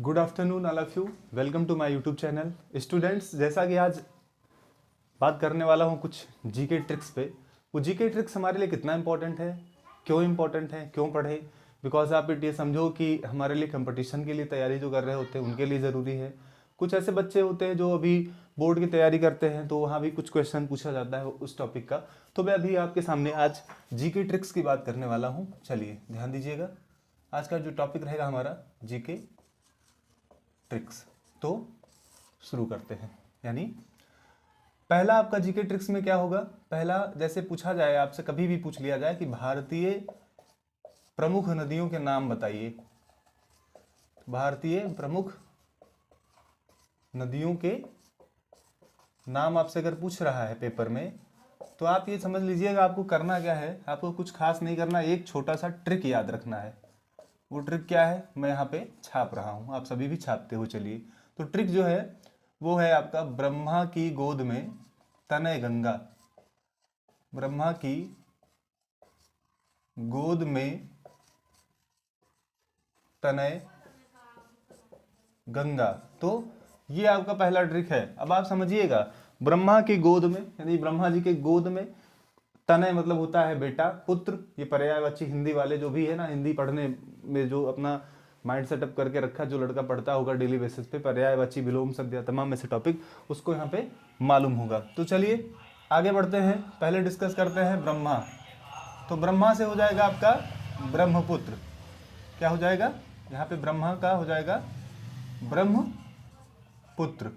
Good afternoon all of you, welcome to my YouTube channel. Students, जैसा कि आज बात करने वाला हूँ कुछ जीके ट्रिक्स पे। वो जीके ट्रिक्स हमारे लिए कितना इंपॉर्टेंट है, क्यों इंपॉर्टेंट है, क्यों पढ़े। बिकॉज आप ये समझो कि हमारे लिए कंपटीशन के लिए तैयारी जो कर रहे होते हैं उनके लिए ज़रूरी है। कुछ ऐसे बच्चे होते हैं जो अभी बोर्ड की तैयारी करते हैं, तो वहाँ भी कुछ क्वेश्चन पूछा जाता है उस टॉपिक का। तो मैं अभी आपके सामने आज जीके ट्रिक्स की बात करने वाला हूँ। चलिए ध्यान दीजिएगा, आज का जो टॉपिक रहेगा हमारा जीके ट्रिक्स। तो शुरू करते हैं। यानी पहला आपका जीके ट्रिक्स में क्या होगा, पहला जैसे पूछा जाए आपसे, कभी भी पूछ लिया जाए कि भारतीय प्रमुख नदियों के नाम बताइए। भारतीय प्रमुख नदियों के नाम आपसे अगर पूछ रहा है पेपर में, तो आप ये समझ लीजिएगा आपको करना क्या है, आपको कुछ खास नहीं करना, एक छोटा सा ट्रिक याद रखना है। वो ट्रिक क्या है, मैं यहाँ पे छाप रहा हूँ, आप सभी भी छापते हो। चलिए, तो ट्रिक जो है वो है आपका ब्रह्मा की गोद में तनय गंगा। ब्रह्मा की गोद में तनय गंगा। तो ये आपका पहला ट्रिक है। अब आप समझिएगा, ब्रह्मा की गोद में यानी ब्रह्मा जी के गोद में, तनय मतलब होता है बेटा, पुत्र ये पर्यायवाची हिंदी वाले जो भी है ना, हिंदी पढ़ने में जो अपना माइंड सेटअप करके रखा, जो लड़का पढ़ता होगा डेली बेसिस पे, पर्यायवाची विलोम संज्ञा तमाम ऐसे टॉपिक उसको यहाँ पे मालूम होगा। तो चलिए आगे बढ़ते हैं, पहले डिस्कस करते हैं ब्रह्मा। तो ब्रह्मा से हो जाएगा आपका ब्रह्मपुत्र। क्या हो जाएगा यहाँ पे, ब्रह्मा का हो जाएगा ब्रह्मपुत्र।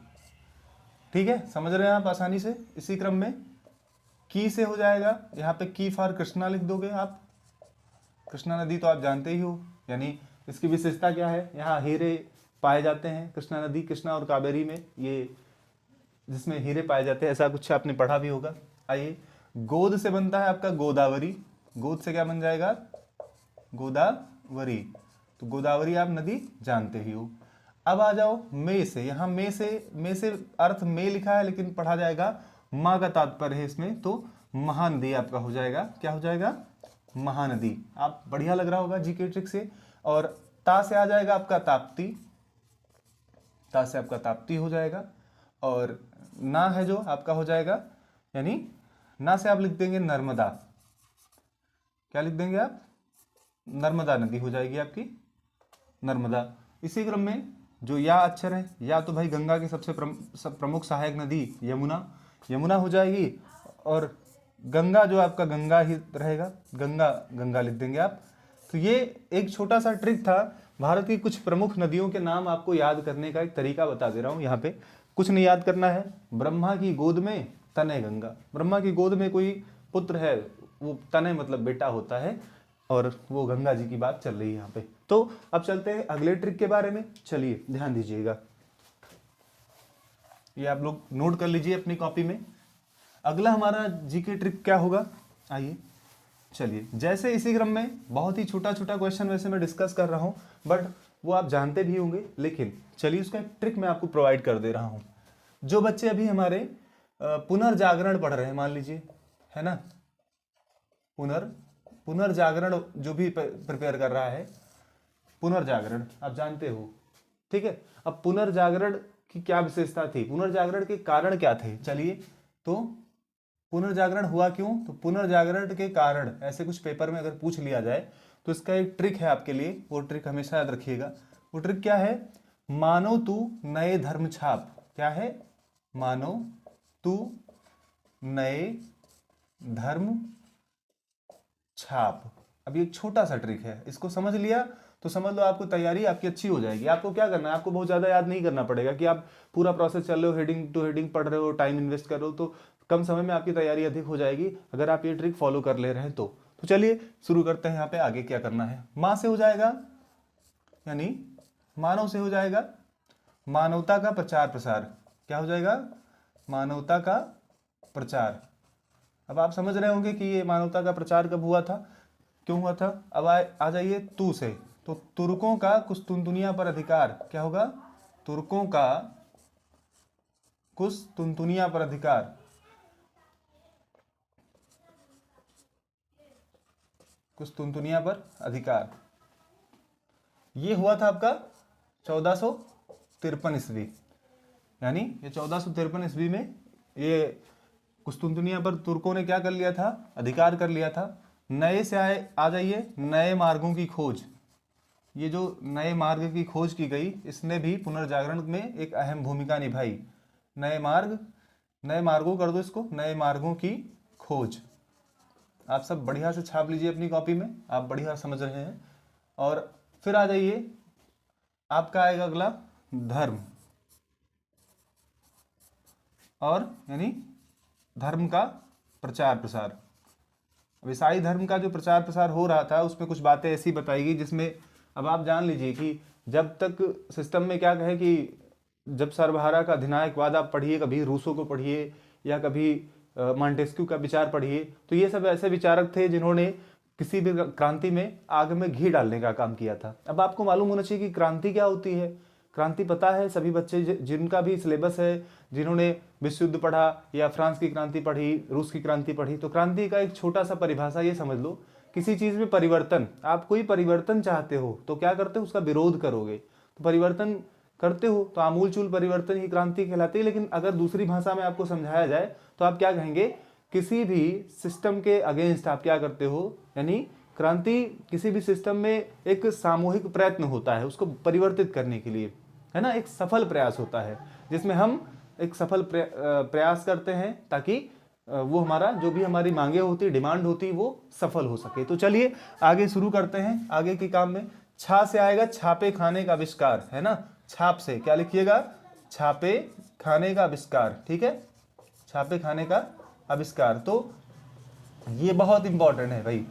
ठीक है, समझ रहे हैं आप आसानी से। इसी क्रम में की से हो जाएगा, यहाँ पे की फॉर कृष्णा लिख दोगे आप। कृष्णा नदी तो आप जानते ही हो, यानी इसकी विशेषता क्या है, यहाँ हीरे पाए जाते हैं। कृष्णा नदी, कृष्णा और कावेरी में ये जिसमें हीरे पाए जाते हैं, ऐसा कुछ आपने पढ़ा भी होगा। आइए, गोद से बनता है आपका गोदावरी। गोद से क्या बन जाएगा, गोदावरी। तो गोदावरी आप नदी जानते ही हो। अब आ जाओ मे से, यहाँ मे से अर्थ मे लिखा है, लेकिन पढ़ा जाएगा माँ का तात्पर्य है इसमें, तो महानदी आपका हो जाएगा। क्या हो जाएगा, महानदी। आप बढ़िया लग रहा होगा जीके ट्रिक से। और ता से आ जाएगा आपका ताप्ती। ता से आपका ताप्ती हो जाएगा। और ना है जो आपका हो जाएगा, यानी ना से आप लिख देंगे नर्मदा। क्या लिख देंगे आप, नर्मदा नदी हो जाएगी आपकी, नर्मदा। इसी क्रम में जो या अक्षर है, या तो भाई गंगा की सबसे प्रमुख सहायक नदी यमुना, यमुना हो जाएगी। और गंगा जो आपका गंगा ही रहेगा, गंगा गंगा लिख देंगे आप। तो ये एक छोटा सा ट्रिक था, भारत की कुछ प्रमुख नदियों के नाम आपको याद करने का एक तरीका बता दे रहा हूँ। यहाँ पे कुछ नहीं याद करना है, ब्रह्मा की गोद में तनय गंगा। ब्रह्मा की गोद में कोई पुत्र है, वो तनय मतलब बेटा होता है, और वो गंगा जी की बात चल रही है यहाँ पे। तो अब चलते हैं अगले ट्रिक के बारे में। चलिए ध्यान दीजिएगा, ये आप लोग नोट कर लीजिए अपनी कॉपी में। अगला हमारा जीके ट्रिक क्या होगा, आइए चलिए। जैसे इसी क्रम में बहुत ही छोटा छोटा क्वेश्चन वैसे मैं डिस्कस कर रहा हूं, बट वो आप जानते भी होंगे, लेकिन चलिए उसका एक ट्रिक मैं आपको प्रोवाइड कर दे रहा हूं। जो बच्चे अभी हमारे पुनर्जागरण पढ़ रहे हैं, मान लीजिए, है ना, पुनर्जागरण जो भी प्रिपेयर कर रहा है, पुनर्जागरण आप जानते हो, ठीक है। अब पुनर्जागरण की क्या विशेषता थी, पुनर्जागरण के कारण क्या थे, चलिए। तो पुनर्जागरण हुआ क्यों, तो पुनर्जागरण के कारण ऐसे कुछ पेपर में अगर पूछ लिया जाए, तो इसका एक ट्रिक है आपके लिए, वो ट्रिक हमेशा याद रखिएगा। वो ट्रिक क्या है, मानो तू नए धर्म छाप। क्या है, मानो तू नए धर्म छाप। अब ये एक छोटा सा ट्रिक है, इसको समझ लिया तो समझ लो आपको तैयारी आपकी अच्छी हो जाएगी। आपको क्या करना है, आपको बहुत ज़्यादा याद नहीं करना पड़ेगा कि आप पूरा प्रोसेस चल रहे हो, हेडिंग टू हेडिंग पढ़ रहे हो, टाइम इन्वेस्ट कर रहे हो, तो कम समय में आपकी तैयारी अधिक हो जाएगी अगर आप ये ट्रिक फॉलो कर ले रहे हैं तो चलिए शुरू करते हैं। यहाँ पे आगे क्या करना है, माँ से हो जाएगा, यानी मानव से हो जाएगा मानवता का प्रचार प्रसार। क्या हो जाएगा, मानवता का प्रचार। अब आप समझ रहे होंगे कि ये मानवता का प्रचार कब हुआ था, क्यों हुआ था। अब आ जाइए तू से, तो तुर्कों का कुस्तुनतुनिया पर अधिकार। क्या होगा, तुर्कों का कुस्तुनतुनिया पर अधिकार। कुस्तुनतुनिया पर अधिकार, ये हुआ था आपका 1453 ईस्वी, यानी ये 1453 ईस्वी में ये कुस्तुनतुनिया पर तुर्कों ने क्या कर लिया था, अधिकार कर लिया था। नए से आ जाइए नए मार्गों की खोज। ये जो नए मार्ग की खोज की गई, इसने भी पुनर्जागरण में एक अहम भूमिका निभाई। नए मार्गों कर दो इसको, नए मार्गों की खोज। आप सब बढ़िया से छाप लीजिए अपनी कॉपी में, आप बढ़िया समझ रहे हैं। और फिर आ जाइए, आपका आएगा अगला धर्म, और यानी धर्म का प्रचार प्रसार। अब ईसाई धर्म का जो प्रचार प्रसार हो रहा था, उसमें कुछ बातें ऐसी बताई गई जिसमें अब आप जान लीजिए कि जब तक सिस्टम में क्या कहे कि जब सर्वहारा का अधिनायकवाद आप पढ़िए, कभी रूसो को पढ़िए या कभी मॉन्टेस्क्यू का विचार पढ़िए, तो ये सब ऐसे विचारक थे जिन्होंने किसी भी क्रांति में आग में घी डालने का काम किया था। अब आपको मालूम होना चाहिए कि क्रांति क्या होती है। क्रांति पता है सभी बच्चे जिनका भी सिलेबस है, जिन्होंने विश्व युद्ध पढ़ा या फ्रांस की क्रांति पढ़ी, रूस की क्रांति पढ़ी, तो क्रांति का एक छोटा सा परिभाषा ये समझ लो, किसी चीज में परिवर्तन। आप कोई परिवर्तन चाहते हो तो क्या करते हो, उसका विरोध करोगे। तो परिवर्तन करते हो तो आमूलचूल परिवर्तन ही क्रांति कहलाती है। लेकिन अगर दूसरी भाषा में आपको समझाया जाए तो आप क्या कहेंगे, किसी भी सिस्टम के अगेंस्ट आप क्या करते हो, यानी क्रांति किसी भी सिस्टम में एक सामूहिक प्रयत्न होता है उसको परिवर्तित करने के लिए, है ना, एक सफल प्रयास होता है जिसमें हम एक सफल प्रयास करते हैं ताकि वो हमारा जो भी हमारी मांगे होती, डिमांड होती, वो सफल हो सके। तो चलिए आगे शुरू करते हैं आगे के काम में। छा से आएगा छापे खाने का आविष्कार, है ना। छाप से क्या लिखिएगा, छापे खाने का आविष्कार, ठीक है, छापे खाने का आविष्कार। तो ये बहुत इंपॉर्टेंट है भाई।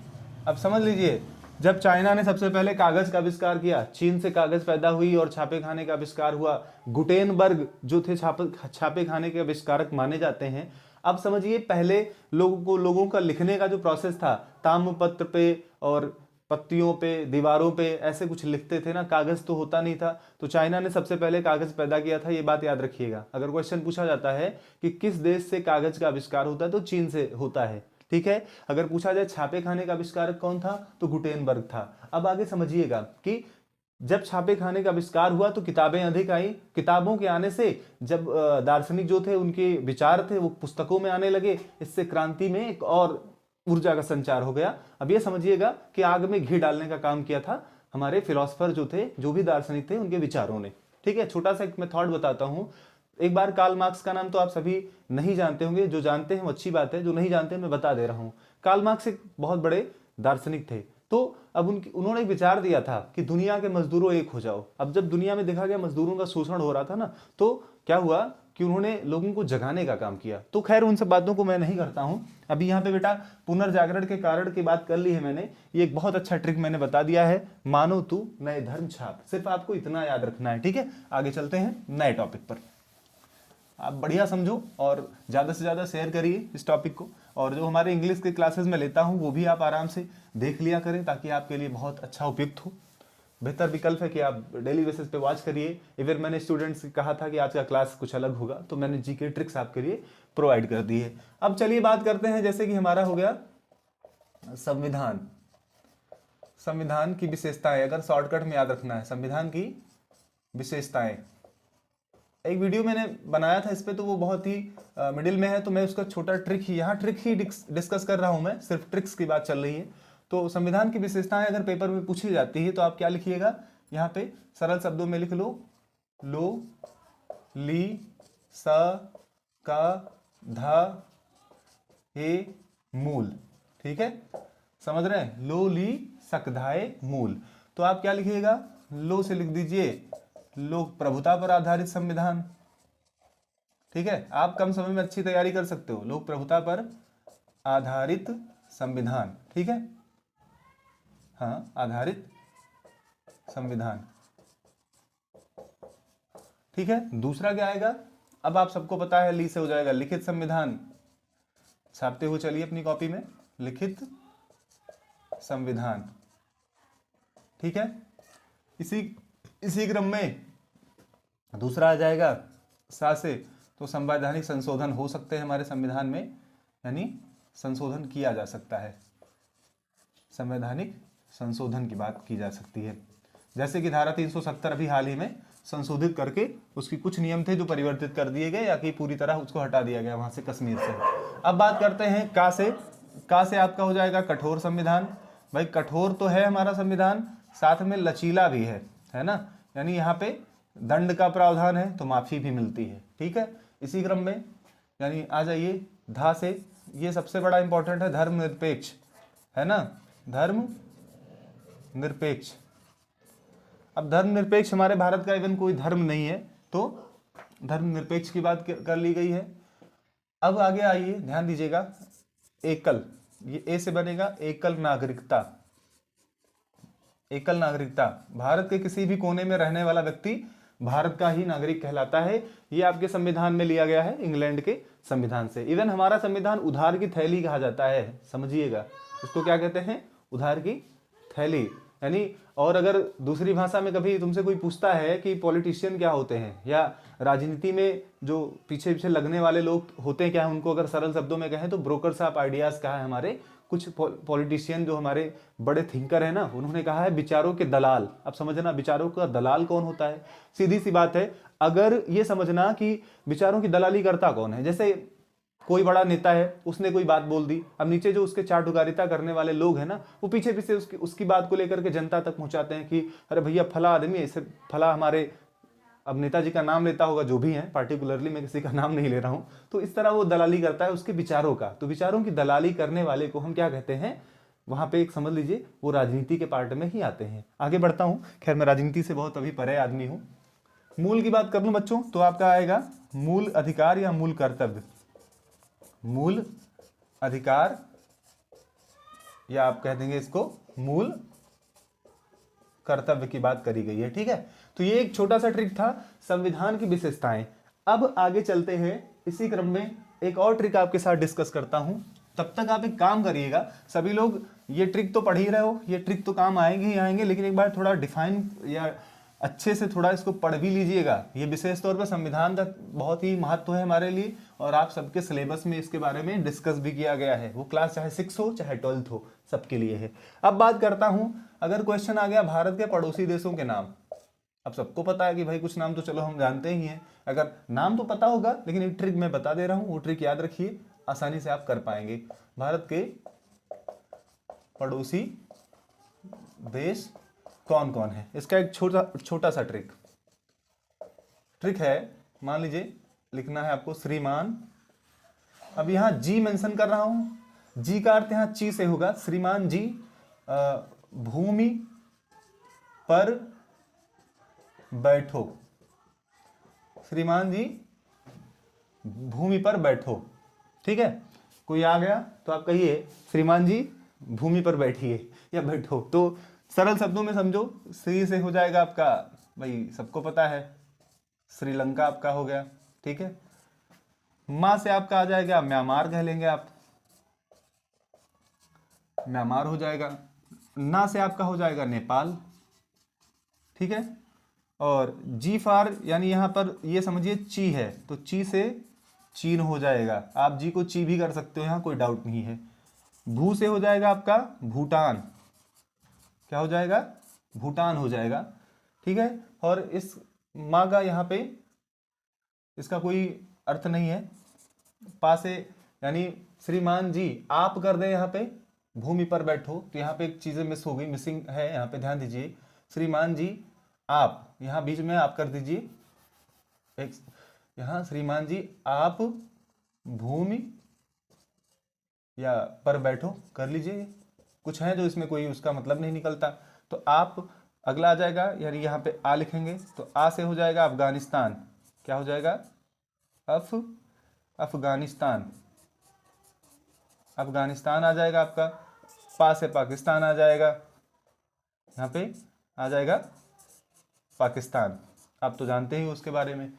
अब समझ लीजिए, जब चाइना ने सबसे पहले कागज का आविष्कार किया, चीन से कागज पैदा हुई और छापे खाने का आविष्कार हुआ। गुटेनबर्ग जो थे छापे खाने के आविष्कारक माने जाते हैं। अब समझिए, पहले लोगों का लिखने का जो प्रोसेस था, ताम्रपत्र पे और पत्तियों पे, दीवारों पे ऐसे कुछ लिखते थे ना, कागज तो होता नहीं था। तो चाइना ने सबसे पहले कागज पैदा किया था, ये बात याद रखिएगा। अगर क्वेश्चन पूछा जाता है कि किस देश से कागज का आविष्कार होता है, तो चीन से होता है, ठीक है। अगर पूछा जाए छापे खाने का आविष्कारक कौन था, तो गुटेनबर्ग था। अब आगे समझिएगा कि जब छापे खाने का आविष्कार हुआ तो किताबें अधिक आई। किताबों के आने से जब दार्शनिक जो थे, उनके विचार थे, वो पुस्तकों में आने लगे। इससे क्रांति में एक और ऊर्जा का संचार हो गया। अब ये समझिएगा कि आग में घी डालने का काम किया था हमारे फिलोसफर जो थे, जो भी दार्शनिक थे, उनके विचारों ने, ठीक है। छोटा सा एक मैं थॉट बताता हूं। एक बार कार्ल मार्क्स का नाम तो आप सभी नहीं जानते होंगे, जो जानते हैं वो अच्छी बात है, जो नहीं जानते हैं मैं बता दे रहा हूं। कार्ल मार्क्स एक बहुत बड़े दार्शनिक थे। तो अब उन्होंने एक विचार दिया था कि दुनिया के मजदूरों एक हो जाओ। अब जब दुनिया में देखा गया मजदूरों का शोषण हो रहा था ना, तो क्या हुआ कि उन्होंने लोगों को जगाने का काम किया। तो खैर उन सब बातों को मैं नहीं करता हूं। अभी यहाँ पे बेटा पुनर्जागरण के कारण की बात कर ली है मैंने। ये एक बहुत अच्छा ट्रिक मैंने बता दिया है, मानो तू नए धर्म छाप। सिर्फ आपको इतना याद रखना है, ठीक है। आगे चलते हैं नए टॉपिक पर। आप बढ़िया समझो और ज़्यादा से ज़्यादा शेयर करिए इस टॉपिक को। और जो हमारे इंग्लिश के क्लासेस में लेता हूँ वो भी आप आराम से देख लिया करें, ताकि आपके लिए बहुत अच्छा उपयुक्त हो। बेहतर विकल्प है कि आप डेली बेसिस पे वॉच करिए। इवन मैंने स्टूडेंट्स से कहा था कि आज का क्लास कुछ अलग होगा, तो मैंने जीके ट्रिक्स आपके लिए प्रोवाइड कर दी है। अब चलिए बात करते हैं, जैसे कि हमारा हो गया संविधान। संविधान की विशेषताएं, अगर शॉर्टकट में याद रखना है, संविधान की विशेषताएं। एक वीडियो मैंने बनाया था इस पे, तो वो बहुत ही मिडिल में है, तो मैं उसका छोटा ट्रिक ही डिस्कस कर रहा हूं। मैं सिर्फ ट्रिक्स की बात चल रही है। तो संविधान की विशेषताएं अगर पेपर में पूछी जाती है तो आप क्या लिखिएगा, यहाँ पे सरल शब्दों में लिख लो, लो, ली, स, का, धा, हे, मूल, ठीक है। समझ रहे हैं, लो, ली, सकधाए, मूल। तो आप क्या लिखिएगा, लो से लिख दीजिए लोक प्रभुता पर आधारित संविधान, ठीक है। आप कम समय में अच्छी तैयारी कर सकते हो, लोक प्रभुता पर आधारित संविधान, ठीक है, हाँ, आधारित संविधान, ठीक है। दूसरा क्या आएगा, अब आप सबको पता है, ली से हो जाएगा लिखित संविधान। छापते हुए चलिए अपनी कॉपी में, लिखित संविधान, ठीक है। इसी क्रम में दूसरा आ जाएगा सा से, तो संवैधानिक संशोधन हो सकते हैं हमारे संविधान में, यानी संशोधन किया जा सकता है, संवैधानिक संशोधन की बात की जा सकती है। जैसे कि धारा 370 अभी हाल ही में संशोधित करके उसकी कुछ नियम थे जो परिवर्तित कर दिए गए या कि पूरी तरह उसको हटा दिया गया वहां से कश्मीर से। अब बात करते हैं का से आपका हो जाएगा कठोर संविधान। भाई कठोर तो है हमारा संविधान, साथ में लचीला भी है ना, यानी यहाँ पे दंड का प्रावधान है तो माफी भी मिलती है, ठीक है। इसी क्रम में यानी आ जाइए धा से, ये सबसे बड़ा इंपॉर्टेंट है, धर्मनिरपेक्ष, है ना, धर्मनिरपेक्ष। अब धर्मनिरपेक्ष हमारे भारत का इवन कोई धर्म नहीं है तो धर्मनिरपेक्ष की बात कर ली गई है। अब आगे आइए, ध्यान दीजिएगा, एकल, ये ए से बनेगा एकल नागरिकता। एकल नागरिकता, भारत के किसी भी कोने में रहने वाला व्यक्ति भारत का ही नागरिक कहलाता है। ये आपके संविधान में लिया गया है इंग्लैंड के संविधान से। इवन हमारा संविधान उधार की थैली कहा जाता है, समझिएगा इसको क्या कहते हैं, उधार की थैली। यानी और अगर दूसरी भाषा में कभी तुमसे कोई पूछता है कि पॉलिटिशियन क्या होते हैं या राजनीति में जो पीछे पीछे लगने वाले लोग होते हैं क्या, उनको अगर सरल शब्दों में कहें तो ब्रोकर्स ऑफ आइडियाज कहा है हमारे कुछ पॉलिटिशियन जो हमारे बड़े थिंकर है ना, उन्होंने कहा है विचारों के दलाल। अब समझना विचारों का दलाल कौन होता है, सीधी सी बात है, अगर ये समझना कि विचारों की दलाली करता कौन है। जैसे कोई बड़ा नेता है, उसने कोई बात बोल दी, अब नीचे जो उसके चाटुकारिता करने वाले लोग हैं ना, वो पीछे पीछे उसकी बात को लेकर के जनता तक पहुंचाते हैं कि अरे भैया फला आदमी ऐसे, फला हमारे, अब नेताजी का नाम लेता होगा जो भी है, पार्टिकुलरली मैं किसी का नाम नहीं ले रहा हूं, तो इस तरह वो दलाली करता है उसके विचारों का। तो विचारों की दलाली करने वाले को हम क्या कहते हैं, वहां पे एक समझ लीजिए वो राजनीति के पार्ट में ही आते हैं। आगे बढ़ता हूं, खैर मैं राजनीति से बहुत अभी परे आदमी हूं। मूल की बात कर लूं बच्चों तो आपका आएगा मूल अधिकार या मूल कर्तव्य। मूल अधिकार या आप कह देंगे इसको मूल कर्तव्य की बात करी गई है, ठीक है। तो ये एक छोटा सा ट्रिक था संविधान की विशेषताएं। अब आगे चलते हैं, इसी क्रम में एक और ट्रिक आपके साथ डिस्कस करता हूं। तब तक आप एक काम करिएगा, सभी लोग ये ट्रिक तो पढ़ ही रहे हो, ये ट्रिक तो काम आएंगे ही आएंगे, लेकिन एक बार थोड़ा डिफाइन या अच्छे से थोड़ा इसको पढ़ भी लीजिएगा। ये विशेष तौर पर संविधान का बहुत ही महत्व है हमारे लिए और आप सबके सिलेबस में इसके बारे में डिस्कस भी किया गया है, वो क्लास चाहे 6 हो चाहे 12th हो, सबके लिए है। अब बात करता हूं, अगर क्वेश्चन आ गया भारत के पड़ोसी देशों के नाम, अब सबको पता है कि भाई कुछ नाम तो चलो हम जानते ही हैं, अगर नाम तो पता होगा, लेकिन एक ट्रिक मैं बता दे रहा हूं, वो ट्रिक याद रखिए, आसानी से आप कर पाएंगे। भारत के पड़ोसी देश कौन कौन है, इसका एक छोटा सा ट्रिक है। मान लीजिए लिखना है आपको श्रीमान, अब यहां जी मेंशन कर रहा हूं, जी का अर्थ यहां ची से होगा, श्रीमान जी भूमि पर बैठो, श्रीमान जी भूमि पर बैठो, ठीक है। कोई आ गया तो आप कहिए श्रीमान जी भूमि पर बैठिए या बैठो, तो सरल शब्दों में समझो, श्री से हो जाएगा आपका, भाई सबको पता है श्रीलंका आपका हो गया, ठीक है। मां से आपका आ जाएगा म्यांमार, कह लेंगे आप, म्यांमार हो जाएगा। ना से आपका हो जाएगा नेपाल, ठीक है। और जी फार यानी यहां पर ये समझिए ची है, तो ची से चीन हो जाएगा, आप जी को ची भी कर सकते हो, यहां कोई डाउट नहीं है। भू से हो जाएगा आपका भूटान, क्या हो जाएगा, भूटान हो जाएगा, ठीक है। और इस माँ का यहाँ पे इसका कोई अर्थ नहीं है, पा से यानी श्रीमान जी आप कर दे यहाँ पे भूमि पर बैठो, तो यहाँ पे एक चीजें मिस हो गई, मिसिंग है यहाँ पे, ध्यान दीजिए। श्रीमान जी आप, यहाँ बीच में आप कर दीजिए एक, यहाँ श्रीमान जी आप भूमि या पर बैठो कर लीजिए, कुछ है जो इसमें कोई उसका मतलब नहीं निकलता, तो आप अगला आ जाएगा, यानी यहाँ पे आ लिखेंगे तो आ से हो जाएगा अफगानिस्तान, क्या हो जाएगा अफगानिस्तान, अफगानिस्तान आ जाएगा आपका। पा से पाकिस्तान आ जाएगा, यहाँ पे आ जाएगा पाकिस्तान, आप तो जानते ही उसके बारे में।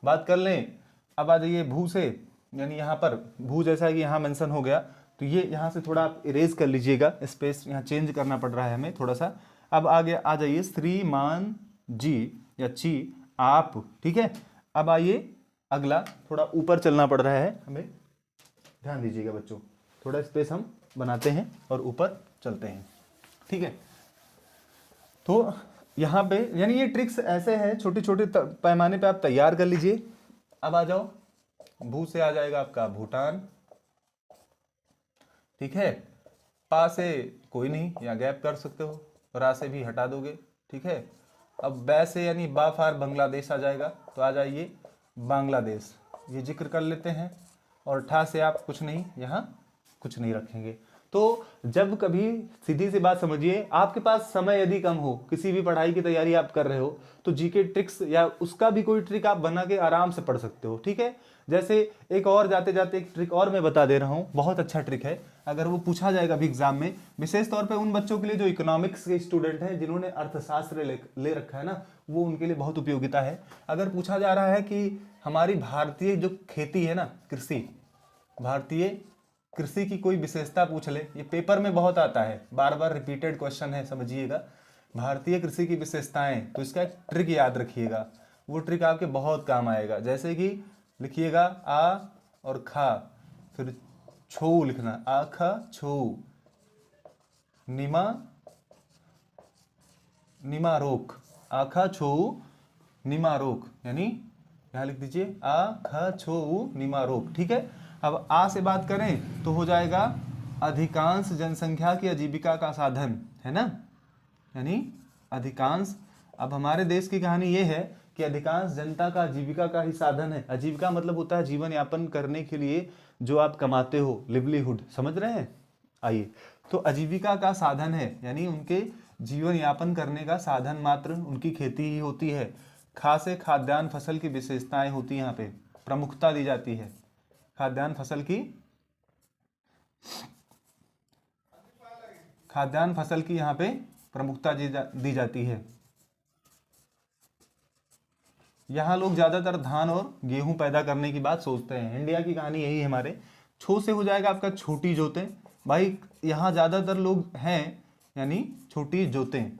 बात कर लें, अब आ जाइए भू से, यानी यहाँ पर भू जैसा कि यहाँ मेंशन हो गया, तो ये यहाँ से थोड़ा आप इरेज कर लीजिएगा, स्पेस यहाँ चेंज करना पड़ रहा है हमें थोड़ा सा। अब आगे आ जाइए श्रीमान जी या ची आप, ठीक है। अब आइए अगला, थोड़ा ऊपर चलना पड़ रहा है हमें, ध्यान दीजिएगा बच्चों, थोड़ा स्पेस हम बनाते हैं और ऊपर चलते हैं, ठीक है। तो यहाँ पे यानी ये ट्रिक्स ऐसे हैं, छोटे छोटे पैमाने पे आप तैयार कर लीजिए। अब आ जाओ, भू से आ जाएगा आपका भूटान, ठीक है। पा से कोई नहीं, या गैप कर सकते हो, रा से भी हटा दोगे, ठीक है। अब बै से यानी बा फार बांग्लादेश आ जाएगा, तो आ जाइए बांग्लादेश, ये जिक्र कर लेते हैं। और ठा से आप कुछ नहीं, यहाँ कुछ नहीं रखेंगे। तो जब कभी सीधी सी बात समझिए, आपके पास समय यदि कम हो, किसी भी पढ़ाई की तैयारी आप कर रहे हो, तो जीके ट्रिक्स या उसका भी कोई ट्रिक आप बना के आराम से पढ़ सकते हो, ठीक है। जैसे एक और जाते जाते एक ट्रिक और मैं बता दे रहा हूँ, बहुत अच्छा ट्रिक है, अगर वो पूछा जाएगा भी एग्जाम में, विशेष तौर पे उन बच्चों के लिए जो इकोनॉमिक्स के स्टूडेंट हैं, जिन्होंने अर्थशास्त्र ले रखा है ना, वो उनके लिए बहुत उपयोगिता है। अगर पूछा जा रहा है कि हमारी भारतीय जो खेती है ना, कृषि, भारतीय कृषि की कोई विशेषता पूछ ले, ये पेपर में बहुत आता है, बार बार रिपीटेड क्वेश्चन है, समझिएगा। भारतीय कृषि की विशेषताएं, तो इसका एक ट्रिक याद रखिएगा, वो ट्रिक आपके बहुत काम आएगा। जैसे कि लिखिएगा आ और खा, फिर छो लिखना, आ खा छो, निमा निमा रोक, आखा छो निमा रोक, यानी यहाँ लिख दीजिए आ ख छो निमा रोक, ठीक है। अब आ से बात करें तो हो जाएगा अधिकांश जनसंख्या की आजीविका का साधन, है ना, यानी अधिकांश। अब हमारे देश की कहानी ये है कि अधिकांश जनता का आजीविका का ही साधन है। आजीविका मतलब होता है जीवन यापन करने के लिए जो आप कमाते हो, लिवलीहुड, समझ रहे हैं। आइए, तो आजीविका का साधन है, यानी उनके जीवन यापन करने का साधन मात्र उनकी खेती ही होती है। खास खाद्यान्न फसल की विशेषताएं होती है, यहाँ पे प्रमुखता दी जाती है, खाद्यान्न फसल की यहाँ पे प्रमुखता दी जाती है। यहाँ लोग ज्यादातर धान और गेहूं पैदा करने की बात सोचते हैं। इंडिया की कहानी यही है हमारे। छो से हो जाएगा आपका छोटी जोतें, भाई यहाँ ज्यादातर लोग हैं, यानी छोटी जोतें।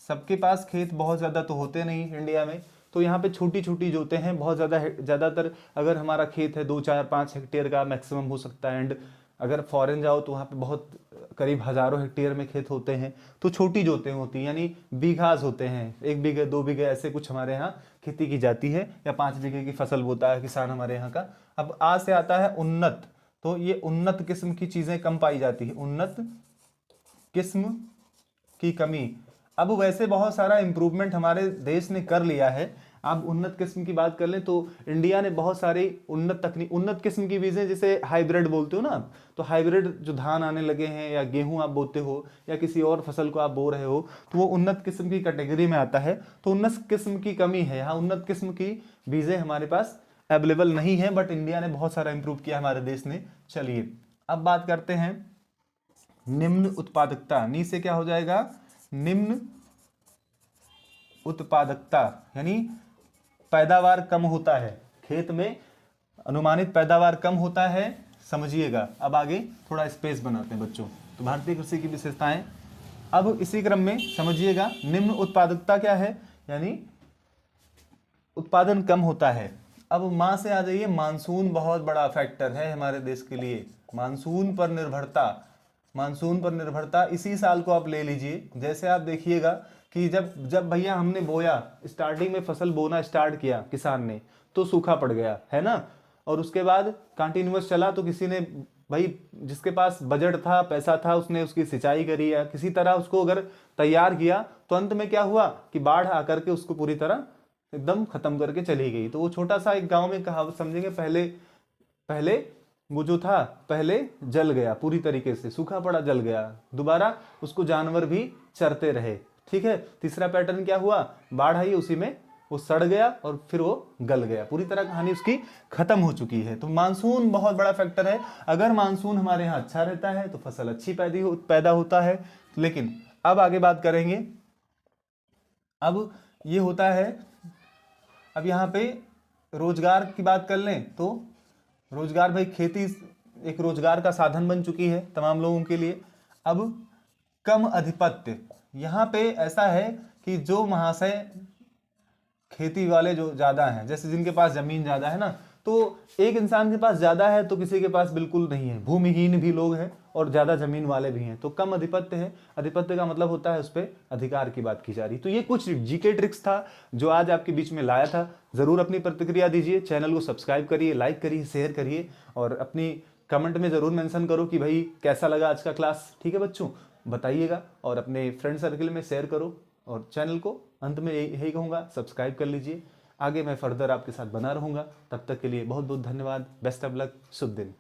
सबके पास खेत बहुत ज्यादा तो होते नहीं इंडिया में, तो यहाँ पे छोटी छोटी जोतें हैं, बहुत ज्यादातर अगर हमारा खेत है 2 4 5 हेक्टेयर का मैक्सिमम हो सकता है। एंड अगर फॉरेन जाओ तो वहाँ पे बहुत करीब हजारों हेक्टेयर में खेत होते हैं, तो छोटी जोतें होती हैं, यानी बीघाज होते हैं, 1 बीघे 2 बीघे ऐसे कुछ हमारे यहाँ खेती की जाती है, या 5 बीघे की फसल बोता है किसान हमारे यहाँ का। अब आ से आता है उन्नत, तो ये उन्नत किस्म की चीजें कम पाई जाती है, उन्नत किस्म की कमी। अब वैसे बहुत सारा इंप्रूवमेंट हमारे देश ने कर लिया है। आप उन्नत किस्म की बात कर लें तो इंडिया ने बहुत सारी उन्नत तकनीक, उन्नत किस्म की बीजें, जिसे हाइब्रिड बोलते हो ना, तो हाइब्रिड जो धान आने लगे हैं, या गेहूं आप बोते हो, या किसी और फसल को आप बो रहे हो, तो वो उन्नत किस्म की कैटेगरी में आता है। तो उन्नत किस्म की कमी है, यहाँ उन्नत किस्म की बीजें हमारे पास अवेलेबल नहीं है, बट इंडिया ने बहुत सारा इंप्रूव किया हमारे देश ने। चलिए अब बात करते हैं निम्न उत्पादकता। नी से क्या हो जाएगा, निम्न उत्पादकता, यानी पैदावार कम होता है, खेत में अनुमानित पैदावार कम होता है, समझिएगा। अब आगे थोड़ा स्पेस बनाते हैं बच्चों, तो भारतीय कृषि की विशेषताएं। अब इसी क्रम में समझिएगा, निम्न उत्पादकता क्या है, यानी उत्पादन कम होता है। अब माँ से आ जाइए, मानसून बहुत बड़ा फैक्टर है हमारे देश के लिए, मानसून पर निर्भरता इसी साल को आप ले लीजिए। जैसे आप देखिएगा कि जब भैया हमने बोया, स्टार्टिंग में फसल बोना स्टार्ट किया किसान ने, तो सूखा पड़ गया, है ना, और उसके बाद कंटिन्यूअस चला, तो किसी ने, भाई जिसके पास बजट था, पैसा था, उसने उसकी सिंचाई करी या किसी तरह उसको अगर तैयार किया, तो अंत में क्या हुआ कि बाढ़ आकर के उसको पूरी तरह एकदम खत्म करके चली गई। तो वो छोटा सा एक गांव में कहावत समझेंगे, पहले वो जो था, पहले जल गया, पूरी तरीके से सूखा पड़ा, जल गया, दोबारा उसको जानवर भी चरते रहे, ठीक है। तीसरा पैटर्न क्या हुआ, बाढ़ आई, उसी में वो सड़ गया और फिर वो गल गया, पूरी तरह कहानी उसकी खत्म हो चुकी है। तो मानसून बहुत बड़ा फैक्टर है। अगर मानसून हमारे यहाँ अच्छा रहता है तो फसल अच्छी पैदा होता है। लेकिन अब आगे बात करेंगे, अब ये होता है, अब यहाँ पे रोजगार की बात कर लें तो रोजगार, भाई खेती एक रोजगार का साधन बन चुकी है तमाम लोगों के लिए। अब कम अधिपत्य, यहाँ पे ऐसा है कि जो महाशय खेती वाले जो ज्यादा हैं, जैसे जिनके पास जमीन ज्यादा है ना, तो एक इंसान के पास ज्यादा है तो किसी के पास बिल्कुल नहीं है, भूमिहीन भी लोग हैं और ज्यादा जमीन वाले भी हैं, तो कम अधिपत्य है। अधिपत्य का मतलब होता है उस पर अधिकार की बात की जा रही। तो ये कुछ जीके ट्रिक्स था जो आज आपके बीच में लाया था। जरूर अपनी प्रतिक्रिया दीजिए, चैनल को सब्सक्राइब करिए, लाइक करिए, शेयर करिए और अपनी कमेंट में जरूर मेंशन करो कि भाई कैसा लगा आज का क्लास। ठीक है बच्चों, बताइएगा और अपने फ्रेंड सर्कल में शेयर करो और चैनल को अंत में यही कहूँगा, सब्सक्राइब कर लीजिए। आगे मैं फर्दर आपके साथ बना रहूँगा। तब तक के लिए बहुत बहुत धन्यवाद। बेस्ट ऑफ लक, शुभ दिन।